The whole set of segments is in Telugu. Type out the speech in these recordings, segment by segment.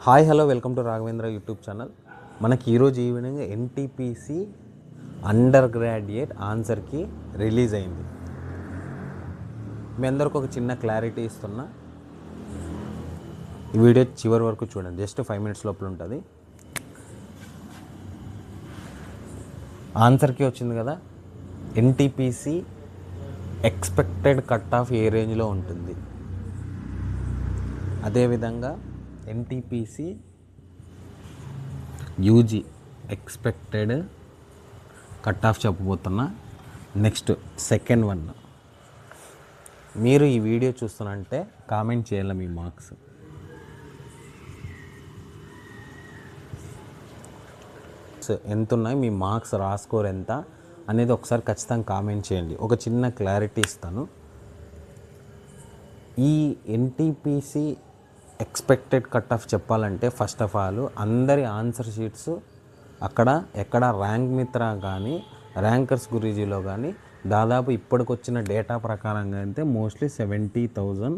Hi hello welcome to Raghavendra YouTube channel. మనకి ఈరోజు ఈవినింగ్ ఎన్టీపీసీ అండర్ గ్రాడ్యుయేట్ ఆన్సర్కి రిలీజ్ అయింది. మీ అందరికి ఒక చిన్న క్లారిటీ ఇస్తున్నా, ఈ వీడియో చివరి వరకు చూడండి. జస్ట్ 5 minutes లోపల ఉంటుంది. ఆన్సర్కి వచ్చింది కదా, ఎన్టీపీసీ ఎక్స్పెక్టెడ్ కట్ ఆఫ్ ఏ రేంజ్లో ఉంటుంది, అదేవిధంగా NTPC UG expected cut off చెప్పబోతున్నా. నెక్స్ట్ సెకండ్ వన్, మీరు ఈ వీడియో చూస్తున్నంటే కామెంట్ చేయాలి మీ మార్క్స్. ఎంత ఉన్నాయి, మీ మార్క్స్ రాస్కోర్ ఎంత అనేది ఒకసారి ఖచ్చితంగా కామెంట్ చేయండి. ఒక చిన్న క్లారిటీ ఇస్తాను. ఈ ఎన్టీపీసీ ఎక్స్పెక్టెడ్ కట్ ఆఫ్ చెప్పాలంటే ఫస్ట్ ఆఫ్ ఆల్ అందరి ఆన్సర్ షీట్స్ అక్కడ ఎక్కడ ర్యాంక్ మిత్ర కానీ ర్యాంకర్స్ గురీజీలో కానీ దాదాపు ఇప్పటికొచ్చిన డేటా ప్రకారంగా అయితే మోస్ట్లీ 70,000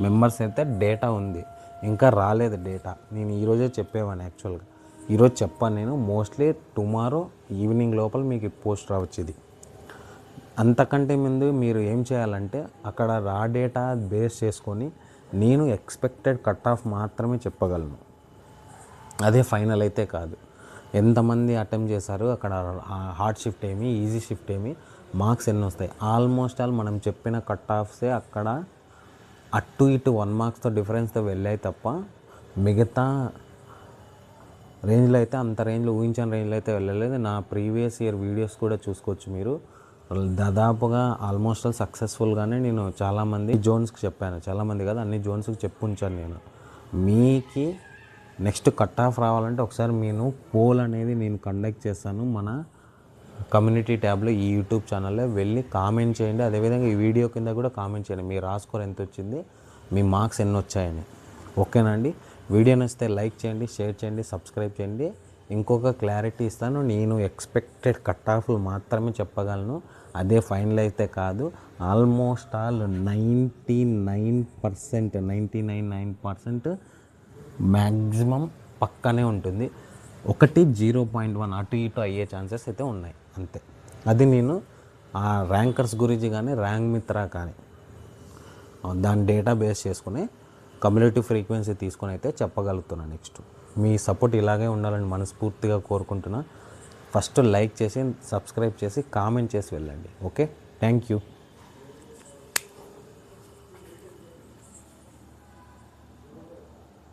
మెంబర్స్ అయితే డేటా ఉంది. ఇంకా రాలేదు డేటా. నేను ఈరోజే చెప్పేవాను, యాక్చువల్గా ఈరోజు చెప్పాను నేను. మోస్ట్లీ టుమారో ఈవినింగ్ లోపల మీకు పోస్ట్ రావచ్చు. ఇది అంతకంటే ముందు మీరు ఏం చేయాలంటే అక్కడ రా డేటా బేస్ చేసుకొని నేను ఎక్స్పెక్టెడ్ కట్ ఆఫ్ మాత్రమే చెప్పగలను. అదే ఫైనల్ అయితే కాదు. ఎంతమంది అటెంప్ట్ చేశారు, అక్కడ హార్డ్ షిఫ్ట్ ఏమి, ఈజీ షిఫ్ట్ ఏమి, మార్క్స్ ఎన్ని వస్తాయి, ఆల్మోస్ట్ ఆల్ మనం చెప్పిన కట్ ఆఫ్సే అక్కడ అటు ఇటు 1 మార్క్స్తో డిఫరెన్స్తో వెళ్ళాయి తప్ప మిగతా రేంజ్లో అయితే అంత రేంజ్లో ఊహించిన రేంజ్లో అయితే వెళ్ళలేదు. నా ప్రీవియస్ ఇయర్ వీడియోస్ కూడా చూసుకోవచ్చు మీరు. దాదాపుగా ఆల్మోస్ట్ ఆల్ సక్సెస్ఫుల్గానే నేను చాలామంది జోన్స్కి చెప్పాను. చాలామంది కదా, అన్ని జోన్స్కి చెప్పుంచాను నేను. మీకు నెక్స్ట్ కట్ ఆఫ్ రావాలంటే ఒకసారి నేను పోల్ అనేది నేను కండక్ట్ చేస్తాను మన కమ్యూనిటీ ట్యాబ్లో, ఈ యూట్యూబ్ ఛానల్లో వెళ్ళి కామెంట్ చేయండి. అదేవిధంగా ఈ వీడియో కింద కూడా కామెంట్ చేయండి, మీ రాస్కోర్ ఎంత వచ్చింది, మీ మార్క్స్ ఎన్ని వచ్చాయని. ఓకేనా అండి? వీడియో నచ్చితే లైక్ చేయండి, షేర్ చేయండి, సబ్స్క్రైబ్ చేయండి. ఇంకొక క్లారిటీ ఇస్తాను, నేను ఎక్స్పెక్టెడ్ కట్ ఆఫ్లు మాత్రమే చెప్పగలను, అదే ఫైనల్ అయితే కాదు. ఆల్మోస్ట్ ఆల్ 99% మ్యాక్సిమం పక్కనే ఉంటుంది. 0.1 అటు ఇటు అయ్యే ఛాన్సెస్ అయితే ఉన్నాయి, అంతే. అది నేను ఆ ర్యాంకర్స్ గురించి కానీ ర్యాంక్ మిత్ర కానీ దాని డేటా బేస్ చేసుకుని కమ్యూనిటీ ఫ్రీక్వెన్సీ తీసుకొని అయితే చెప్పగలుగుతున్నాను. నెక్స్ట్ మీ సపోర్ట్ ఇలాగే ఉండాలని మనస్ఫూర్తిగా కోరుకుంటున్నా. ఫస్ట్ లైక్ చేసి, సబ్స్క్రైబ్ చేసి, కామెంట్ చేసి వెళ్ళండి. Okay, thank you.